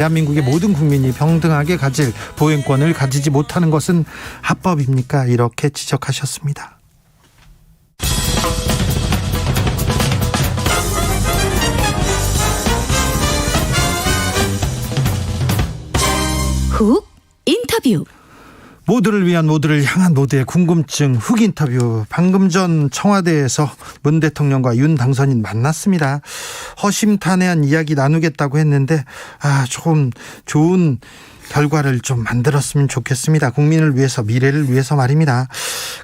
대한민국의 모든 국민이 평등하게 가질 보행권을 가지지 못하는 것은 합법입니까? 이렇게 지적하셨습니다. 훅 인터뷰. 모두를 위한, 모두를 향한, 모두의 궁금증 훅 인터뷰. 방금 전 청와대에서 문 대통령과 윤 당선인 만났습니다. 허심탄회한 이야기 나누겠다고 했는데 조금 좋은 결과를 좀 만들었으면 좋겠습니다. 국민을 위해서, 미래를 위해서 말입니다.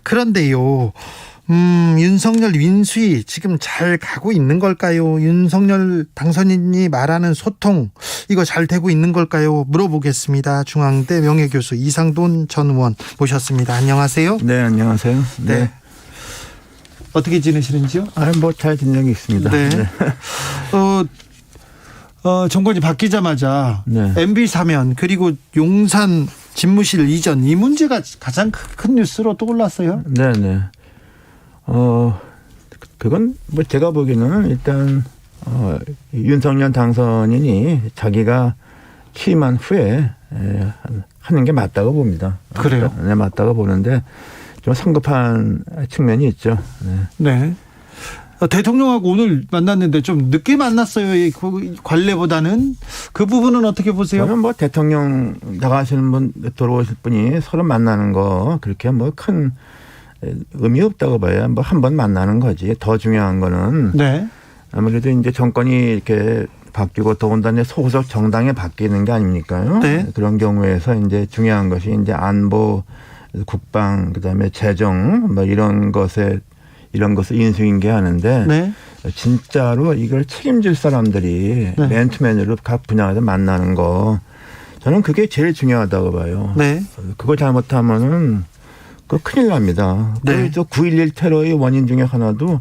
그런데요, 윤석열 인수위 지금 잘 가고 있는 걸까요? 윤석열 당선인이 말하는 소통, 이거 잘 되고 있는 걸까요? 물어보겠습니다. 중앙대 명예교수 이상돈 전 의원 모셨습니다. 안녕하세요. 네, 안녕하세요. 네. 어떻게 지내시는지요? 잘 지내고 있습니다. 네. 네. 정권이 바뀌자마자 네. MB 사면, 그리고 용산 집무실 이전, 이 문제가 가장 큰 뉴스로 떠올랐어요. 네, 네. 그건 제가 보기에는 일단 윤석열 당선인이 자기가 취임한 후에 하는 게 맞다고 봅니다. 그래요? 네, 맞다고 보는데 좀 성급한 측면이 있죠. 네. 네. 대통령하고 오늘 만났는데 좀 늦게 만났어요. 그 관례보다는. 그 부분은 어떻게 보세요? 저는 대통령 나가시는 분, 들어오실 분이 서로 만나는 거 그렇게 큰 의미 없다고 봐요. 한 번 만나는 거지. 더 중요한 거는 네. 아무래도 이제 정권이 이렇게 바뀌고 더군다나 소속 정당에 바뀌는 게 아닙니까요? 네. 그런 경우에서 이제 중요한 것이 이제 안보, 국방, 그다음에 재정 이런 것을 인수인계하는데 네. 진짜로 이걸 책임질 사람들이 네. 맨투맨으로 각 분야에서 만나는 거, 저는 그게 제일 중요하다고 봐요. 네. 그걸 잘못하면은 큰일 납니다. 네. 9.11 테러의 원인 중에 하나도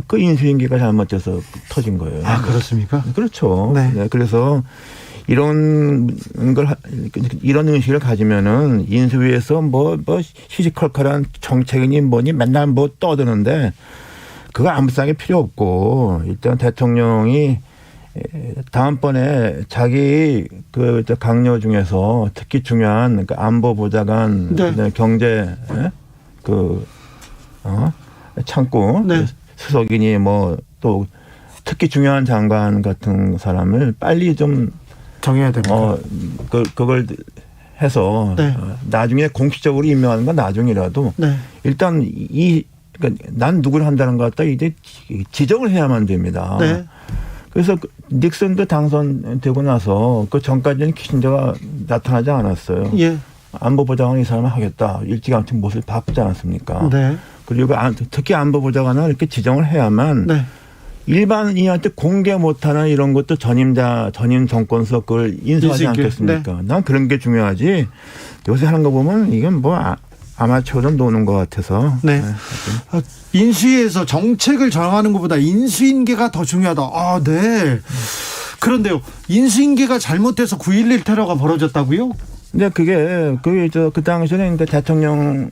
그 인수인계가 잘못돼서 터진 거예요. 아, 그렇습니까? 그렇죠. 네. 네, 그래서 이런 의식을 가지면은 인수위에서 시시컬컬한 정책이니 뭐니 맨날 떠드는데 그거 아무 생각이 필요 없고, 일단 대통령이 다음번에 자기 강요 중에서 특히 중요한 안보보좌관, 네. 경제 창구 네. 수석이니 또 특히 중요한 장관 같은 사람을 빨리 좀 정해야 됩니다. 그걸 해서 네. 나중에 공식적으로 임명하는 건 나중이라도 네. 일단 그러니까 난 누구를 한다는 것 같다 이제 지정을 해야만 됩니다. 네. 그래서 닉슨도 당선되고 나서 그 전까지는 키신저가 나타나지 않았어요. 예. 안보보좌관 이 사람을 하겠다. 일찌감치 모습을 바꾸지 않았습니까? 네. 그리고 특히 안보보좌관을 이렇게 지정을 해야만 네. 일반인한테 공개 못하는 이런 것도 전임 정권에서 그걸 인수하지 않겠습니까? 네. 난 그런 게 중요하지. 요새 하는 거 보면 이건 아마추어로 노는 것 같아서. 네. 인수위에서 정책을 정하는 것보다 인수인계가 더 중요하다. 네. 그런데요, 인수인계가 잘못돼서 9.11 테러가 벌어졌다고요? 근데 그 당시에는 이제 대통령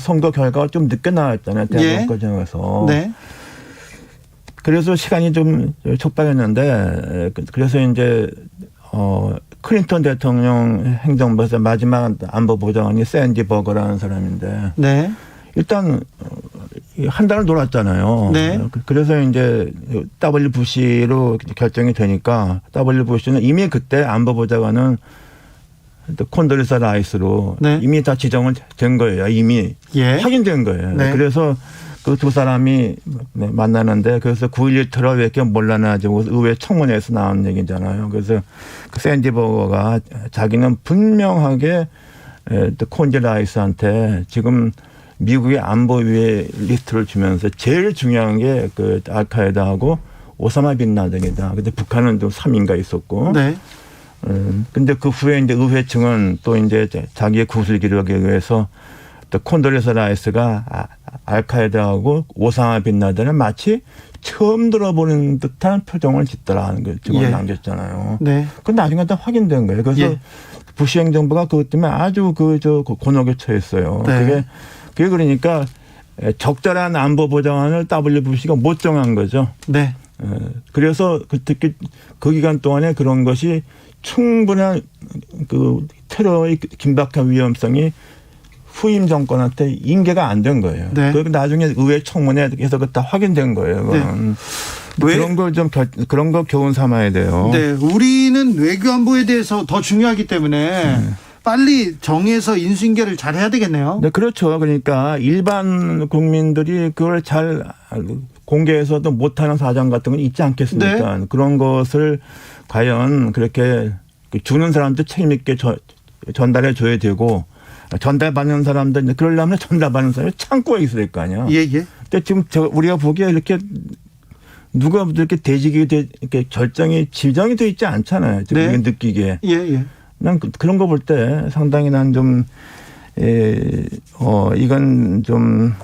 선거 결과가 좀 늦게 나왔잖아요. 대법원 과정에서. 네. 그래서 시간이 좀 촉박했는데, 그래서 이제 클린턴 대통령 행정부에서 마지막 안보보좌관이 샌디 버거라는 사람인데, 네. 일단 한 달을 놀았잖아요. 네. 그래서 이제 W 부시로 결정이 되니까 W 부시는 이미 그때 안보보좌관은 콘돌리사 라이스로 네. 이미 다 지정은 된 거예요. 이미 확인된 거예요. 네. 그래서 그 두 사람이 만나는데, 그래서 9.11 테러 왜 이렇게 몰라나지고 의회 청문회에서 나온 얘기잖아요. 그래서 그 샌디 버거가 자기는 분명하게 콘지 라이스한테 지금 미국의 안보위의 리스트를 주면서 제일 중요한 게 알카에다하고 오사마 빈 라덴이다. 근데 북한은 또 3인가 있었고. 네. 근데 그 후에 이제 의회 측은 또 이제 자기의 구술 기록에 의해서 또 콘돌리사 라이스가 알카에다하고 오사마 빈 라덴을 마치 처음 들어보는 듯한 표정을 짓더라는 걸 증언을 남겼잖아요. 네. 그건 나중에 다 확인된 거예요. 그래서 부시 행정부가 그것 때문에 아주 곤혹에 처했어요. 네. 그게 그러니까 적절한 안보 보장안을 W 부시가 못 정한 거죠. 네. 그래서 특히 그 기간 동안에 그런 것이 충분한 그 테러의 긴박한 위험성이 후임 정권한테 인계가 안 된 거예요. 네. 그리고 나중에 의회 청문회에서 그 다 확인된 거예요. 네. 그런 걸 좀 그런 거 교훈 삼아야 돼요. 네, 우리는 외교안보에 대해서 더 중요하기 때문에 빨리 정해서 인수인계를 잘 해야 되겠네요. 네, 그렇죠. 그러니까 일반 국민들이 그걸 잘 공개해서도 못하는 사정 같은 건 있지 않겠습니까? 네. 그런 것을 과연 그렇게 주는 사람도 책임 있게 전달해 줘야 되고 전달받는 사람들 그러려면 전달받는 사람이 창고에 있어야 될 거 아니야. 예, 예. 근데 지금 우리가 보기에 이렇게 누가 이렇게 대직이 이렇게 지정이 돼 있지 않잖아요. 지금 네. 느끼기에. 예, 예. 난 그런 거 볼 때 상당히 난 좀 이건 좀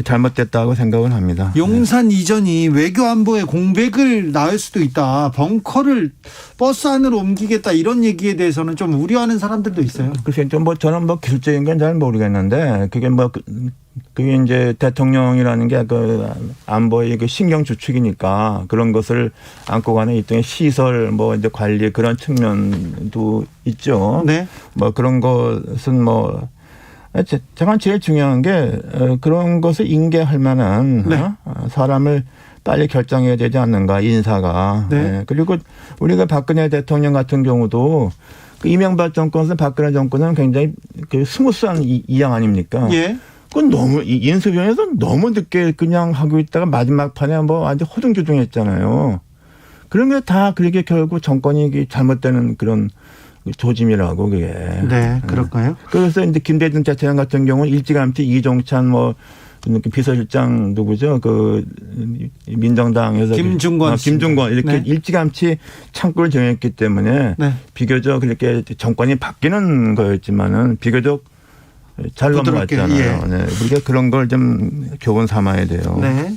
잘못됐다고 생각을 합니다. 용산 이전이 외교안보의 공백을 낳을 수도 있다. 벙커를 버스 안으로 옮기겠다 이런 얘기에 대해서는 좀 우려하는 사람들도 있어요. 글쎄 좀 저는 기술적인 건 잘 모르겠는데 그게 이제 대통령이라는 게 그 안보의 그 신경 주축이니까 그런 것을 안고 가는 일종의 시설 이제 관리 그런 측면도 있죠. 네. 그런 것은 제가 제일 중요한 게 그런 것을 인계할 만한 네. 사람을 빨리 결정해야 되지 않는가 인사가. 네. 그리고 우리가 박근혜 대통령 같은 경우도 그 이명박 정권에서 박근혜 정권은 굉장히 그 스무스한 이양 아닙니까? 예. 그건 너무 인수위원회에서 너무 늦게 그냥 하고 있다가 마지막 판에 완전 허둥지둥했잖아요. 그런 게 다 그렇게 결국 정권이 잘못되는 그런 조짐이라고 그게. 네, 그럴까요? 그래서 이제 김대중 대통령 같은 경우는 일찌감치 이종찬 비서실장 누구죠? 그 민정당에서 김중권 이렇게 네. 일찌감치 창구를 정했기 때문에 네. 비교적 그렇게 정권이 바뀌는 거였지만은 비교적 잘 부드럽게, 넘어갔잖아요. 예. 네. 우리가 그런 걸 좀 교훈 삼아야 돼요. 네.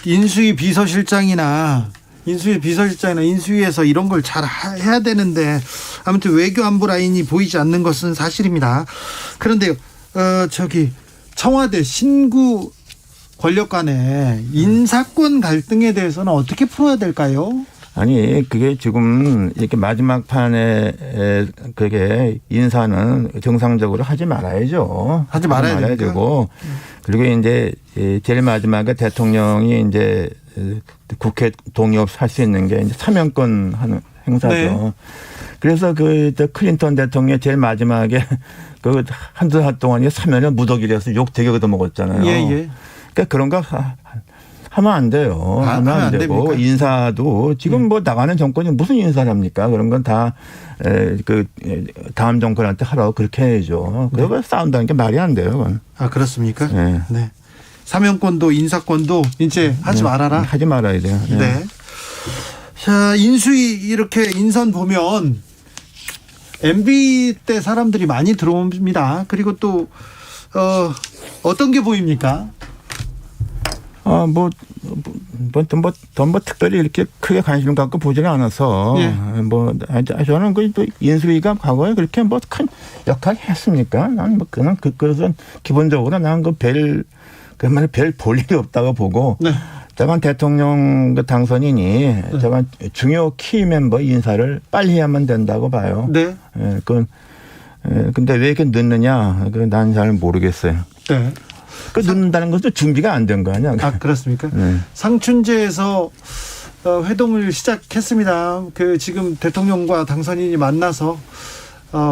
인수위 비서실장이나 인수위에서 이런 걸 잘 해야 되는데 아무튼 외교 안보 라인이 보이지 않는 것은 사실입니다. 그런데요, 청와대 신구 권력 간의 인사권 갈등에 대해서는 어떻게 풀어야 될까요? 아니 그게 지금 이렇게 마지막 판에 그게 인사는 정상적으로 하지 말아야죠. 하지 말아야 되고 그리고 이제 제일 마지막에 대통령이 이제 국회 동의 없이 할 수 있는 게 이제 사면권 하는 행사죠. 네. 그래서 그 클린턴 대통령이 제일 마지막에 그 한두 달 동안 사면을 무더기라서 욕 되게 얻어먹었잖아요. 예, 예. 그러니까 그런 거 하면 안 돼요. 하면 안 되고 됩니까? 인사도 지금 나가는 정권이 무슨 인사랍니까? 그런 건 다 다음 정권한테 하라고 그렇게 해야죠. 그거 싸운다는 게 말이 안 돼요. 그건. 아, 그렇습니까? 네. 네. 사면권도 인사권도 이제 하지 말아라. 하지 말아야 돼요. 네. 네. 자, 인수위 이렇게 인선 보면 MB 때 사람들이 많이 들어옵니다. 그리고 또 어떤 게 보입니까? 특별히 이렇게 크게 관심을 갖고 보지는 않아서, 예. 저는 또 인수위가 과거에 그렇게 큰 역할을 했습니까? 난 그냥 그것은 기본적으로 난 별 볼 일이 없다고 보고, 네. 저건 대통령 당선인이 저건 중요 키 멤버 인사를 빨리 해야만 된다고 봐요. 네. 근데 왜 이렇게 늦느냐? 난 잘 모르겠어요. 네. 늦는다는 것도 준비가 안 된 거 아니야? 아, 그렇습니까? 네. 상춘제에서 회동을 시작했습니다. 지금 대통령과 당선인이 만나서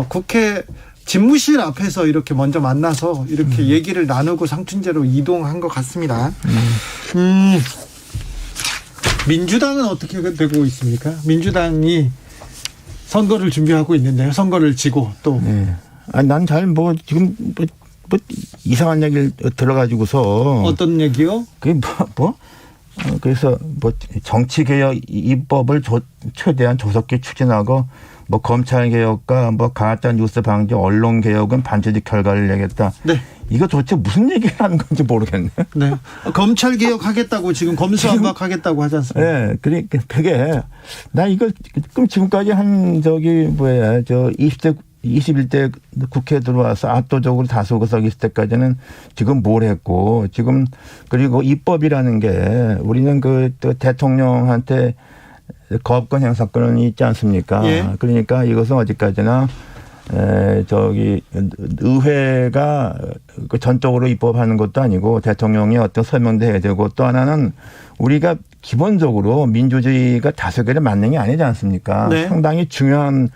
국회 집무실 앞에서 이렇게 먼저 만나서 이렇게 얘기를 나누고 상춘제로 이동한 것 같습니다. 민주당은 어떻게 되고 있습니까? 민주당이 선거를 준비하고 있는데요. 선거를 지고 또. 네. 난 잘 지금 이상한 얘기를 들어가지고서. 어떤 얘기요? 그게 그래서 정치개혁 입법을 최대한 조속히 추진하고 검찰개혁과 가짜뉴스 뉴스 방지 언론개혁은 반드시 결과를 내겠다. 네. 이거 도대체 무슨 얘기를 하는 건지 모르겠네. 네. 검찰 개혁하겠다고 지금 검수완박하겠다고 하지 않습니까? 네. 그러니까 그게 나 이거 그럼 지금까지 한 21대 국회에 들어와서 압도적으로 다수 의석이 있을 때까지는 지금 뭘 했고 지금 그리고 입법이라는 게 우리는 또 대통령한테 거업권 행사권이 있지 않습니까? 예. 그러니까 이것은 어디까지나 의회가 그 전적으로 입법하는 것도 아니고 대통령이 어떤 설명도 해야 되고 또 하나는 우리가 기본적으로 민주주의가 다수결에 맞는 게 아니지 않습니까? 네. 상당히 중요한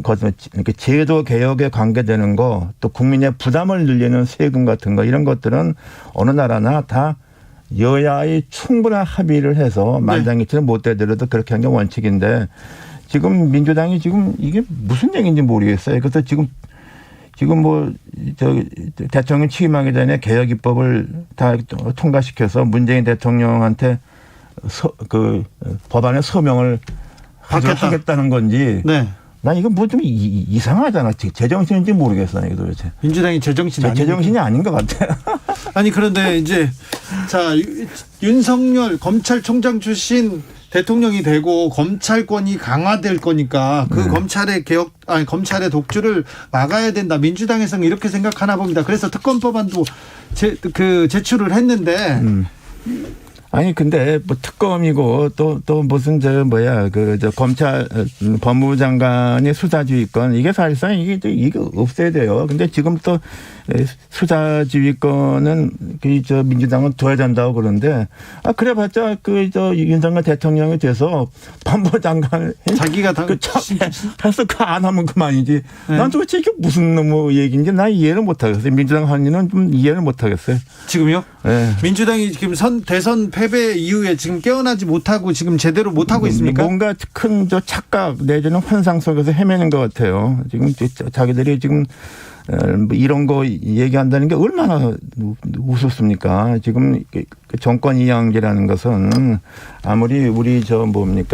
것은 이렇게 제도 개혁에 관계되는 거 또 국민의 부담을 늘리는 세금 같은 거 이런 것들은 어느 나라나 다 여야의 충분한 합의를 해서 만장일치는 못 되더라도 그렇게 하는 게 원칙인데 지금 민주당이 지금 이게 무슨 얘기인지 모르겠어요. 그래서 지금 뭐 대통령 취임하기 전에 개혁 입법을 다 통과시켜서 문재인 대통령한테 법안에 서명을 하겠다는 건지. 네. 난 이거 뭐 좀 이상하잖아. 제정신인지 모르겠어. 이게 도대체. 민주당이 제정신이 아닌 제정신이 아닌 것 같아요. 아니 그런데 이제 자 윤석열 검찰총장 출신 대통령이 되고 검찰권이 강화될 거니까 그 검찰의 검찰의 독주를 막아야 된다. 민주당에서는 이렇게 생각하나 봅니다. 그래서 특검법안도 제출을 했는데. 아니 근데 뭐 특검이고 또 무슨 검찰 법무부 장관의 수사지휘권 이게 사실상 이게 없애야 돼요. 근데 지금 또 수사지휘권은 민주당은 둬야 된다고 그러는데 그래봤자 윤석열 대통령이 돼서 법무부 장관 자기가 해서 안 하면 그만이지. 네. 난 도대체 이게 무슨 놈의 얘기인지 난 이해를 못 하겠어요. 민주당 한 일은 좀 이해를 못 하겠어요. 지금요? 네. 민주당이 지금 대선 패배 이후에 지금 깨어나지 못하고 지금 제대로 못하고 있습니까? 뭔가 큰 착각 내지는 환상 속에서 헤매는 것 같아요. 지금 자기들이 지금 이런 거 얘기한다는 게 얼마나 우습습니까? 지금 정권 이양제라는 것은 아무리 우리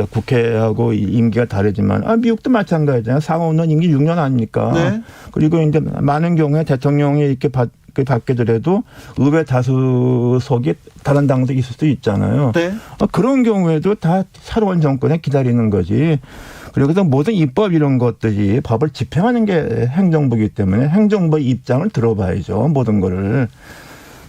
국회하고 임기가 다르지만 미국도 마찬가지잖아요. 상원은 임기 6년 아닙니까? 네. 그리고 이제 많은 경우에 대통령이 이렇게 받게 되더라도 의회 다수석이 다른 당도 있을 수도 있잖아요. 네. 그런 경우에도 다 새로운 정권에 기다리는 거지. 그래서 모든 입법 이런 것들이 법을 집행하는 게 행정부이기 때문에 행정부의 입장을 들어봐야죠. 모든 거를.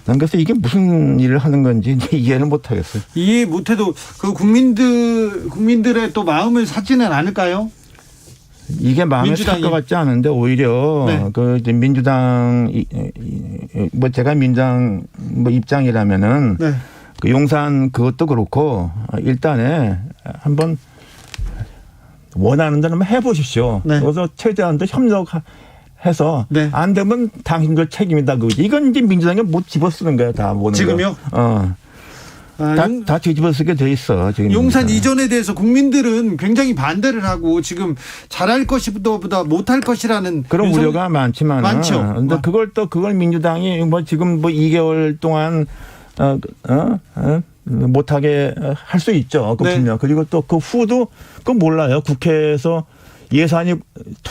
난 그래서 이게 무슨 일을 하는 건지 이해를 못 하겠어요. 이해 못해도 그 국민들의 또 마음을 사지는 않을까요? 이게 마음에 살 것 같지 않은데 오히려 네. 민주당 제가 민주당 입장이라면은 네. 용산 그것도 그렇고 일단에 한번 원하는 대로 한번 해보십시오. 네. 그래서 최대한도 협력해서 네. 안 되면 당신들 책임이다. 이건 이제 민주당이 못 집어쓰는 거야 다 모든 지금요? 거. 다 뒤집어쓰게 돼 있어. 지금 용산 이전에 대해서 국민들은 굉장히 반대를 하고 지금 잘할 것보다 못할 것이라는 그런 우려가 많지만 많죠. 근데 그걸 민주당이 지금 2개월 동안 못하게 할 수 있죠. 그 네. 분명. 그리고 또 그 후도 그건 몰라요. 국회에서 예산이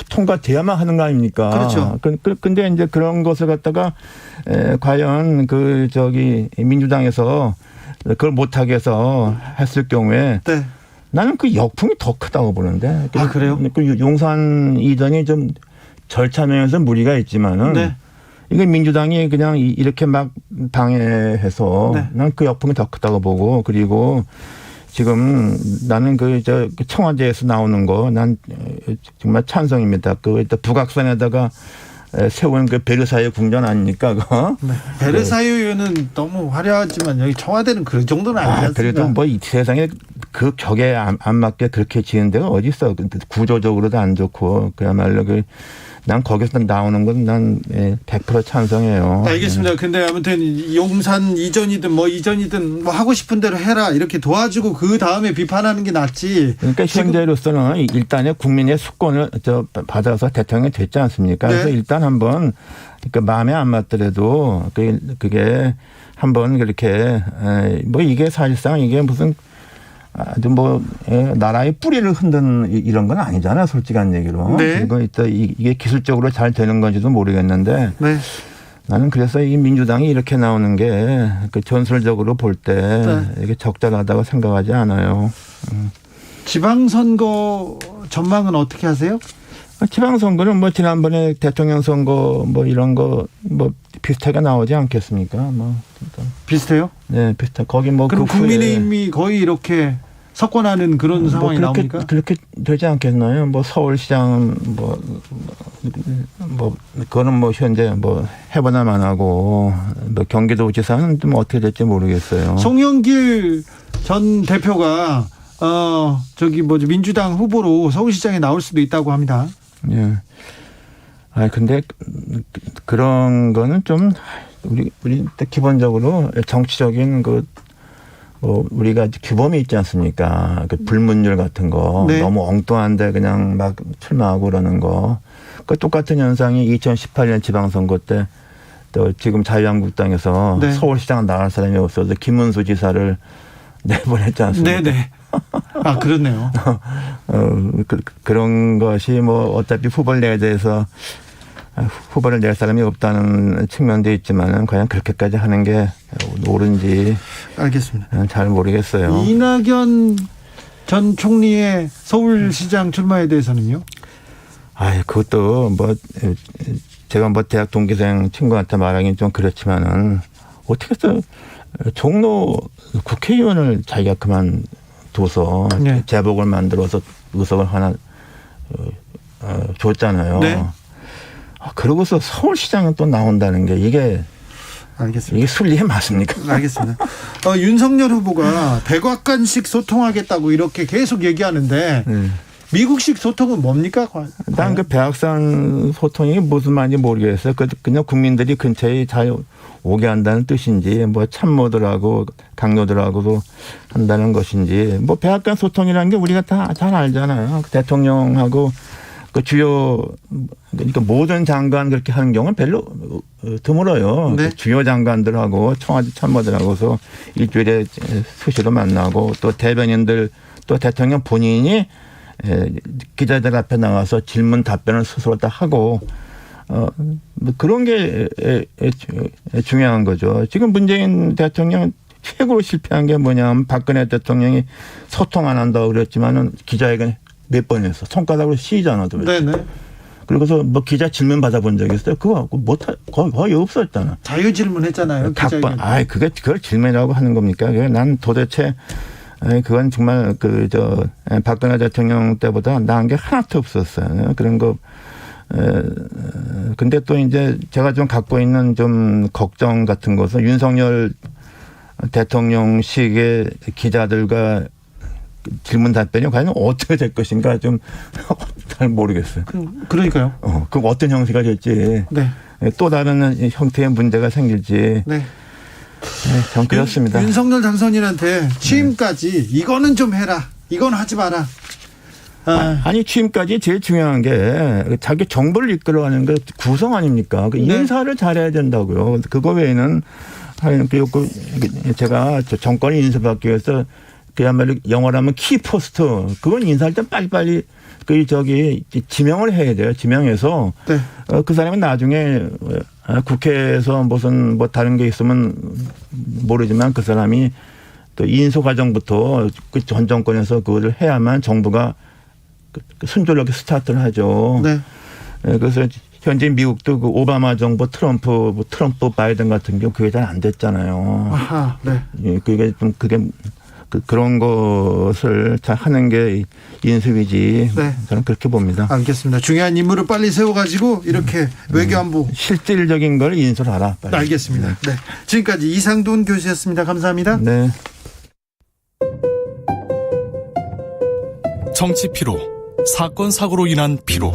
통과돼야만 하는 거 아닙니까? 그렇죠. 근데 이제 그런 것을 갖다가 과연 민주당에서 그걸 못하게 해서 했을 경우에 네. 나는 그 역풍이 더 크다고 보는데. 그래요? 그 용산 이전이 좀 절차 면에서 무리가 있지만은. 네. 이게 민주당이 그냥 이렇게 막 방해해서 네. 난 그 역풍이 더 크다고 보고 그리고 지금 나는 청와대에서 나오는 거 난 정말 찬성입니다. 북악산에다가 세운 베르사유 궁전 아닙니까? 그거? 네. 베르사유는 너무 화려하지만 여기 청와대는 그 정도는 아니지 않습니까? 그래도 이 세상에 그 격에 안 맞게 그렇게 지은 데가 어디 있어? 구조적으로도 안 좋고 그야말로 난 거기서 나오는 건 난 100% 찬성해요. 알겠습니다. 근데 아무튼 용산 이전이든 이전이든 하고 싶은 대로 해라 이렇게 도와주고 그 다음에 비판하는 게 낫지. 그러니까 현재로서는 일단의 국민의 수권을 받아서 대통령이 됐지 않습니까? 네. 그래서 일단 한번 마음에 안 맞더라도 그게 한번 그렇게 이게 사실상 이게 무슨 아주 나라의 뿌리를 흔드는 이런 건 아니잖아요. 솔직한 얘기로. 네. 그리고 이게 기술적으로 잘 되는 건지도 모르겠는데 네. 나는 그래서 이 민주당이 이렇게 나오는 게 전술적으로 볼 때 이게 적절하다고 생각하지 않아요. 지방선거 전망은 어떻게 하세요? 지방선거는 지난번에 대통령 선거 이런 거 비슷하게 나오지 않겠습니까? 비슷해요? 네, 비슷해. 거기 그럼 국민의힘이 거의 이렇게 석권하는 그런 상황이 나옵니까? 그렇게 되지 않겠나요? 뭐 서울시장은 그거는 뭐 현재 뭐 해보나만 하고 뭐 경기도지사는 좀 어떻게 될지 모르겠어요. 송영길 전 대표가 민주당 후보로 서울시장에 나올 수도 있다고 합니다. 예. 근데 그런 거는 좀 우리 기본적으로 정치적인 우리가 규범이 있지 않습니까? 그 불문율 같은 거 네. 너무 엉뚱한데 그냥 막 출마하고 그러는 거. 그 똑같은 현상이 2018년 지방선거 때 또 지금 자유한국당에서 네. 서울시장 나갈 사람이 없어서 김문수 지사를 내보냈지 않습니까? 네네. 그렇네요. 그런 것이 뭐 어차피 후보를 낼 사람이 없다는 측면도 있지만은 과연 그렇게까지 하는 게 옳은지 알겠습니다. 잘 모르겠어요. 이낙연 전 총리의 서울시장 출마에 대해서는요? 그것도 제가 대학 동기생 친구한테 말하기는 좀 그렇지만은 어떻게 또 종로 국회의원을 자기가 그만둬서 네. 제복을 만들어서 의석을 하나 줬잖아요. 네. 그러고서 서울시장에 또 나온다는 게 이게 알겠습니다. 순리에 맞습니까? 알겠습니다. 윤석열 후보가 백악관식 소통하겠다고 이렇게 계속 얘기하는데 미국식 소통은 뭡니까? 난 그 백악관 소통이 무슨 말인지 모르겠어요. 그냥 국민들이 근처에 잘 오게 한다는 뜻인지 참모들하고 강요들하고도 한다는 것인지 백악관 소통이라는 게 우리가 다 잘 알잖아요. 대통령하고 그 주요 그러니까 모든 장관 그렇게 하는 경우는 별로 드물어요. 네. 주요 장관들하고 청와대 참모들하고서 일주일에 수시로 만나고 또 대변인들 또 대통령 본인이 기자들 앞에 나가서 질문 답변을 스스로 다 하고 그런 게 중요한 거죠. 지금 문재인 대통령 최고로 실패한 게 뭐냐면 박근혜 대통령이 소통 안 한다고 그랬지만은 기자회견 몇 번 했어. 손가락으로 시잖아. 네네. 그리고서 기자 질문 받아본 적이 있어요. 그거 거의 없었잖아. 자유 질문했잖아요. 그걸 질문이라고 하는 겁니까? 난 도대체 그건 정말 박근혜 대통령 때보다 나은 게 하나도 없었어요. 그런 거. 근데 또 이제 제가 좀 갖고 있는 좀 걱정 같은 것은 윤석열 대통령식의 기자들과 질문 답변이 과연 어떻게 될 것인가 좀 잘 모르겠어요. 그러니까요. 그 어떤 형태가 될지. 네. 또 다른 형태의 문제가 생길지. 네. 전 그렇습니다. 윤석열 당선인한테 취임까지 이거는 좀 해라. 이건 하지 마라. 아니 취임까지 제일 중요한 게 자기 정부를 이끌어가는 게 구성 아닙니까? 인사를 잘해야 된다고요. 그거 외에는 그리고 제가 정권이 인수받기 위해서 그야말로 영어로 하면 키포스트 그건 인사할 때 빨리빨리 지명을 해야 돼요. 지명해서 네. 그 사람은 나중에 국회에서 무슨 다른 게 있으면 모르지만 그 사람이 또 인수 과정부터 그 전 정권에서 그거를 해야만 정부가 순조롭게 스타트를 하죠. 네. 그래서 현재 미국도 그 오바마 정부 트럼프 바이든 같은 경우 그게 잘 안 됐잖아요. 아하, 네. 그게 그런 것을 잘 하는 게 인수위지. 네. 저는 그렇게 봅니다. 알겠습니다. 중요한 인물을 빨리 세워가지고 이렇게 외교안보 실질적인 걸 인수를 하라. 빨리. 알겠습니다. 네. 지금까지 이상돈 교수였습니다. 감사합니다. 네. 정치 피로, 사건 사고로 인한 피로,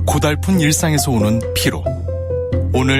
고달픈 일상에서 오는 피로. 오늘